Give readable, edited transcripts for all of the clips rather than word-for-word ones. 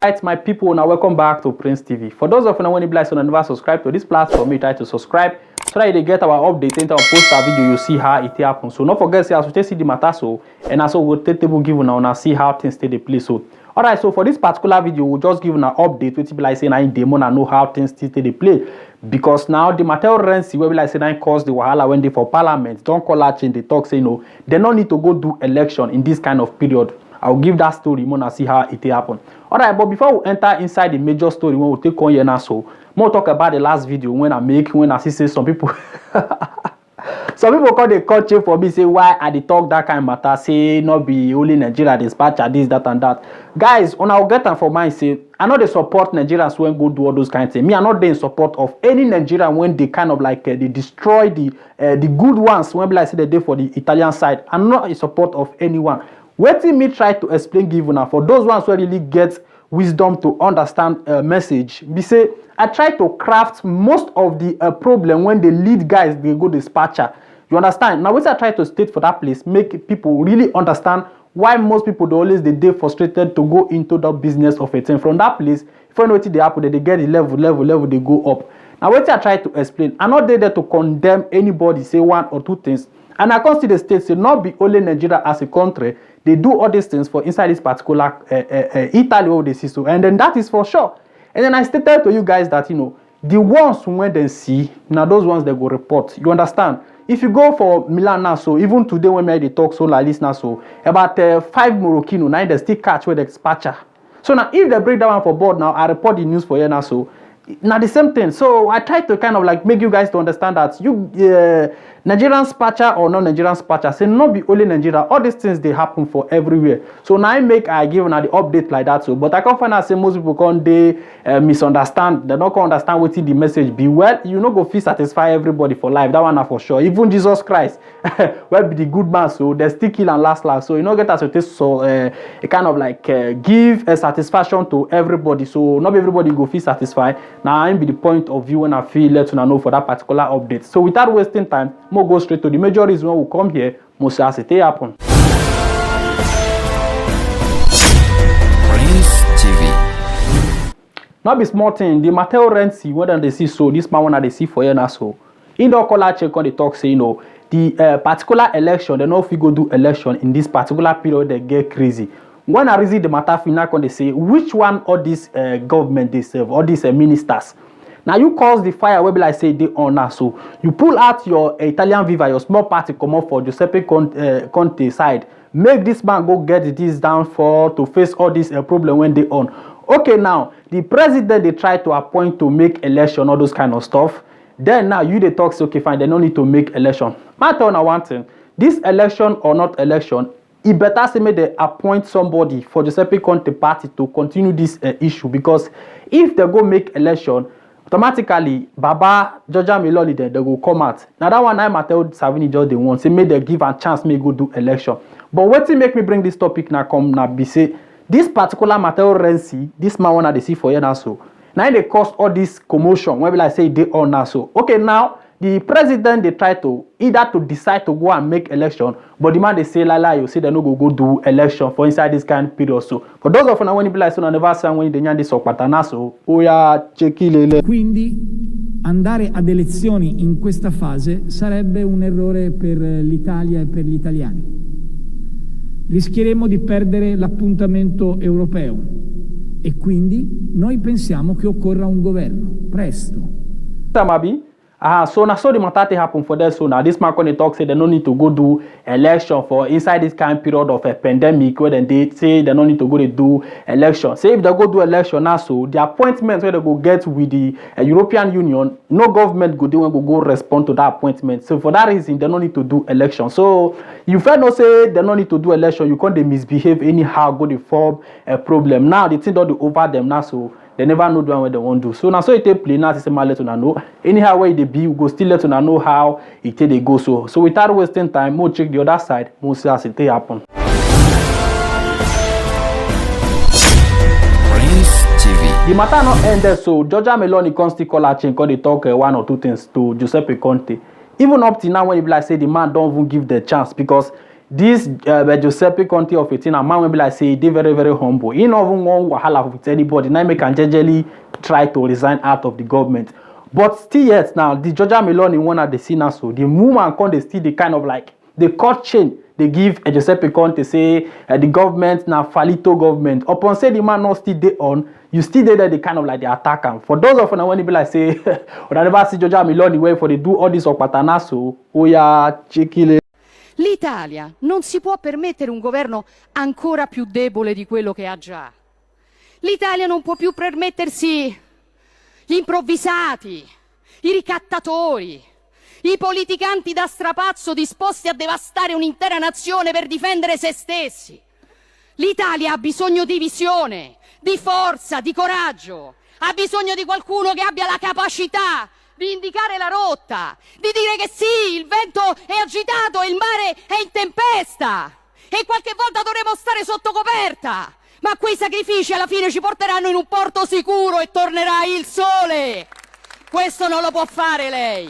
Right, my people, now welcome back to Prince TV. For those of you who want to be like so never subscribe to this platform, you try to subscribe so that you get our update and post our video. You see how it happens. So don't forget, as we see the matter so, and also we'll take table give now see how things stay the place. So alright, so for this particular video, we'll just give an update which be like saying I demo and know how things stay the play. Because now the Matteo Renzi, where we like saying I caused the wahala when they for parliament, don't call that change, they talk say no, they don't need to go do election in this kind of period. I'll give that story more and see how it happen. Alright, but before we enter inside the major story, when we take on here now, so more talk about the last video when I see say some people some people call the culture for me, say why I talk that kind of matter, say not be only Nigeria dispatcher this, that and that. Guys, when I'll get them for mine, say I know they support Nigerians when go do all those kind of things. Me, I'm not there in support of any Nigerian when they kind of like they destroy the good ones. When like say they do for the Italian side, I'm not in support of anyone. Waiting me try to explain give now for those ones who really get wisdom to understand message. Be say I try to craft most of the problem when the lead guys they go dispatcher. You understand? Now what I try to state for that place, make people really understand why most people they dey frustrated to go into the business of a thing. From that place, if you know what they happen, they get the level, they go up. Now what I try to explain, I'm not there to condemn anybody, say one or two things. And I can see the states say not be only Nigeria as a country, they do all these things for inside this particular Italy or the system, and then that is for sure. And then I stated to you guys that the ones when they see now those ones they go report. You understand? If you go for Milan now, so even today when they talk so like this now, so about 5 Moroccan now they still catch with the dispatcher. So now if they break that one for board now, I report the news for you now, so now the same thing. So I try to kind of like make you guys to understand that you Nigerian dispatcher or non-Nigerian dispatcher say not be only Nigeria, all these things they happen for everywhere. So now I give now the update like that. So but I can't find out say most people can't they misunderstand, they don't understand what the message be. Well, you know go feel satisfy everybody for life, that one for sure. Even Jesus Christ well be the good man, so they still kill and last. So you know get us to taste so a kind of like give a satisfaction to everybody. So not everybody go feel satisfied. Now I be the point of view when I feel let you know for that particular update. So without wasting time, more go straight to the major reason why we come here, most as it happen. Prince TV. Not be small thing. The Matteo Renzi, when they see so, this man when they see for you now so. In the call check on the talk say the particular election, they know if you go do election in this particular period, they get crazy. When I read the matter, final they say which one all this government they serve, all these ministers. Now you cause the fire where be like say they on now. So you pull out your Italian Viva, your small party come up for Giuseppe Conte side. Make this man go get this down for to face all this problem when they on. Okay, now the president they try to appoint to make election, all those kind of stuff. Then now you they talk say okay fine, they don't need to make election. Matter on one thing, this election or not election, it better say make they appoint somebody for Giuseppe Conte party to continue this issue, because if they go make election, automatically Baba Giorgia Meloni they go come out. Now that one I Matteo Salvini just they want say make they give a chance make go do election. But what make me bring this topic now come now be say this particular Matteo Renzi, this man wanna they see for you now so. Now they cause all this commotion when I say they on now so. Okay, now the president they try to either to decide to go and make election, but the man they say you say they no go do election for inside this kind of period. So for those of you when you be like so never say when they nyandi so patanaso oya chekilele. Quindi andare ad elezioni in questa fase sarebbe un errore per l'Italia e per gli italiani. Rischieremo di perdere l'appuntamento europeo e quindi noi pensiamo che occorra un governo presto. Tamabi. So now so the matter happen for that. So now this man when they talk say they don't need to go do election for inside this kind of period of a pandemic where they say they don't need to go to do election. Say if they go do election now, so the appointment where they go get with the European Union, no government go do go respond to that appointment. So for that reason, they don't need to do election. So you fair no say they don't need to do election, you can't they misbehave anyhow, go to form a problem. Now the thing don't do over them now, so they never know the one what they want to do. So now so it take play now to say let you know. Anyhow where they be, we go still let you know how it they go. So without wasting time, we'll check the other side, we'll see as it happen. Prince TV. The matter not ended, so Giorgia Meloni can still call her change, because they talk one or two things to Giuseppe Conte. Even up to now when you like say the man don't even give the chance, because this Giuseppe Conte of 18, a man will be like say they very very humble. He not even want wahala with anybody. Now make can generally try to resign out of the government. But still yet now, the Giorgia Meloni one at the scene so the movement can they still the kind of like the court chain they give Giuseppe Conte say the government now falito government. Upon say the man not still there on, you still there the kind of like the attacker. For those of you when you be like say, when I never see Giorgia Meloni where for they do all this opatanaso, oh yeah, check L'Italia non si può permettere un governo ancora più debole di quello che ha già. L'Italia non può più permettersi gli improvvisati, i ricattatori, i politicanti da strapazzo disposti a devastare un'intera nazione per difendere se stessi. L'Italia ha bisogno di visione, di forza, di coraggio. Ha bisogno di qualcuno che abbia la capacità di indicare la rotta, di dire che sì, il vento è agitato e il mare è in tempesta e qualche volta dovremo stare sotto coperta, ma quei sacrifici alla fine ci porteranno in un porto sicuro e tornerà il sole. Questo non lo può fare lei.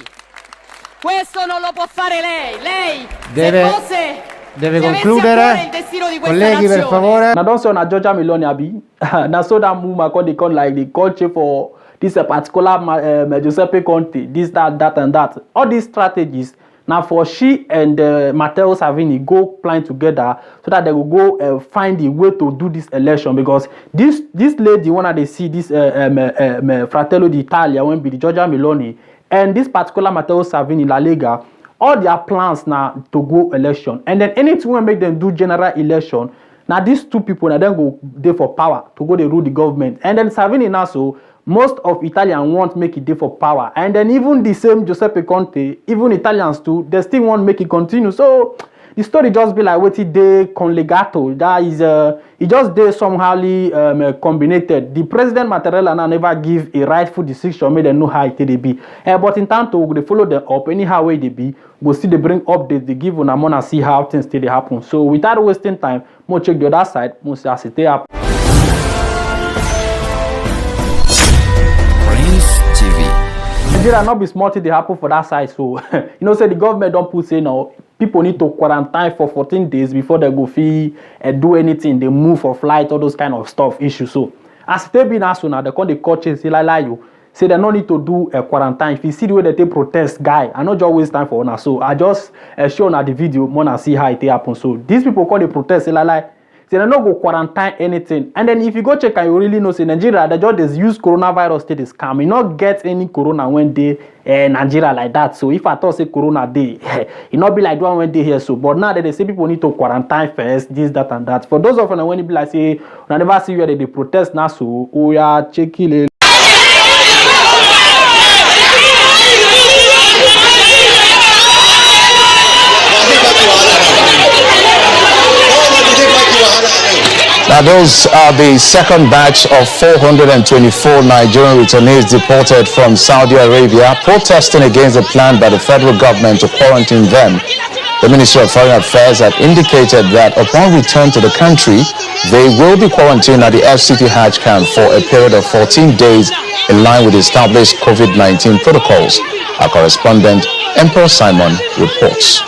Questo non lo può fare lei. Lei deve concludere. Il destino di questa Colleghi, nazione. per favore. Now don't say na Giorgia Meloni abi. Now so that movement called they call like the culture for this particular Giuseppe Conte, this, that, and that. All these strategies now for she and Matteo Salvini go plan together so that they will go find a way to do this election because this lady one they see this Fratello d'Italia when be the Giorgia Meloni and this particular Matteo Salvini La Lega. All their plans now to go election and then anything will make them do general election. Now these two people now then go there for power to go they rule the government and then Salvini now so most of Italians want make it there for power and then even the same Giuseppe Conte, even Italians too, they still want make it continue. So the story just be like what they collegato. That is it just they somehow combined. The president Mattarella now never give a rightful decision, made them know how it they be. But in time to they follow them up anyhow way they be, go see they bring updates, they give on a and see how things still happen. So without wasting time, more check the other side, more see as it happen. Nigeria not be smart they happen for that side, so you know say the government don't put say no people need to quarantine for 14 days before they go fee do anything, they move for flight, all those kind of stuff issues. So as they be now so now they call the court say like you say they no need to do a quarantine. If you see the way that they protest guy, I not just waste time for now. So I just show now the video more and see how it happen. So these people call the protest say like say they no go quarantine anything. And then if you go check and you really know say Nigeria they just use coronavirus to scam. You not get any corona when they Nigeria like that. So if I thought say corona day, it not be like the one when they here so. But now that they say people need to quarantine first, this, that, and that. For those of you when it be like say I never see where they protest now so oh yeah check it. Now, those are the second batch of 424 Nigerian returnees deported from Saudi Arabia, protesting against the plan by the federal government to quarantine them. The Ministry of Foreign Affairs had indicated that upon return to the country, they will be quarantined at the FCT Hajj camp for a period of 14 days in line with established COVID-19 protocols. Our correspondent, Emperor Simon, reports.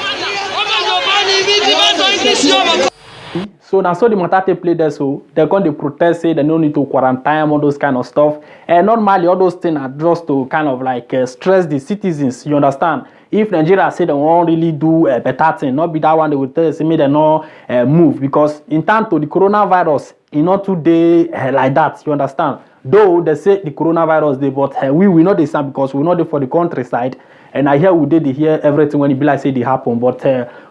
So now so the matter they play there so they're going to protest say they don't need to quarantine all those kind of stuff and normally all those things are just to kind of like stress the citizens, you understand. If Nigeria say they won't really do a better thing, not be that one they will tell say me they not move because in time to the coronavirus in not today like that, you understand. Though they say the coronavirus they but we will not the same because we know they for the countryside and I hear we did hear everything when it be like say they happen but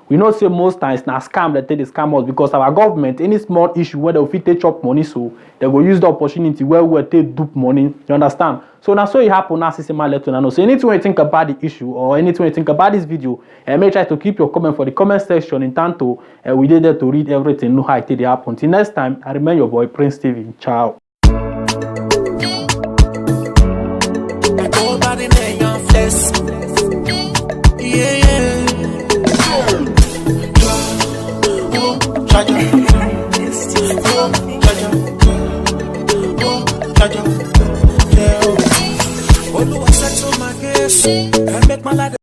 we know say most times now scam that they scam us because our government any small issue where they will take chop money so they go use the opportunity where we take dupe money, you understand. So now so it happen now system let you know. So anything you think about the issue or anything you think about this video make try to keep your comment for the comment section in time to we did there to read everything, know how it did happen. Till next time, I remain your boy Prince TV. Ciao.